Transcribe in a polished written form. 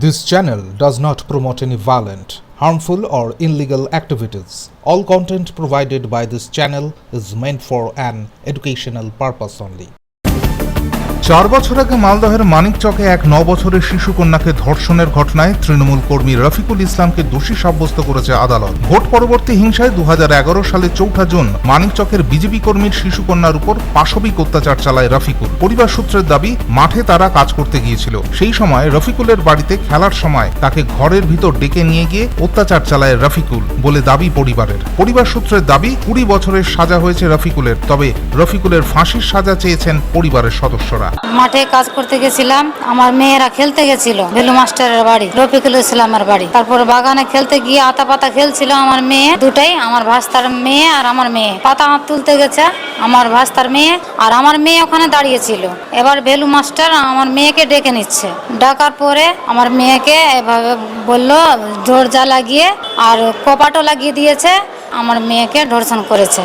This channel does not promote any violent, harmful, or illegal activities. All content provided by this channel is meant for an educational purpose only. 4 বছর আগে মালদহের মানিকচকে এক 9 বছরের শিশু কন্যাকে ধর্ষণের ঘটনায় তৃণমূল কর্মী রফিকুল ইসলামকে দোষী সাব্যস্ত করেছে আদালত। ভোট পরবর্তী হিংসায় 2011 সালে 4 জুন মানিকচকের বিজেপি কর্মীর শিশু কন্যার উপর পাশবিক অত্যাচার চালায় রফিকুল। পরিবার সূত্রের দাবি, মাঠে তারা কাজ করতে গিয়েছিল। সেই সময় রফিকুলের বাড়িতে খেলার সময় তাকে ঘরের ভিতর ডেকে নিয়ে গিয়ে অত্যাচার চালায় রফিকুল বলে দাবি পরিবারের। পরিবার সূত্রের দাবি, 20 বছরের সাজা হয়েছে রফিকুলের, তবে রফিকুলের ফাঁসির সাজা চেয়েছেন পরিবারের সদস্যরা। মাঠে কাজ করতে গেছিলাম, আমার মেয়েরা খেলতে গেছিল ভেলু মাস্টারের বাড়ি, রফিকুল ইসলামের বাড়ি। তারপর বাগানে খেলতে গিয়ে আতা পাতা খেলছিল আমার মেয়ে দুটাই, আমার ভাস্তার মেয়ে আর আমার মেয়ে। পাতা তুলতে গেছে আমার ভাস্তার মেয়ে, আর আমার মেয়ে ওখানে দাঁড়িয়েছিল। এবার ভেলু মাস্টার আমার মেয়েকে ডেকে নিচ্ছে। ডাকার পরে আমার মেয়েকে এভাবে বললো, দরজা লাগিয়ে আর কপাটও লাগিয়ে দিয়েছে, আমার মেয়েকে ধর্ষণ করেছে।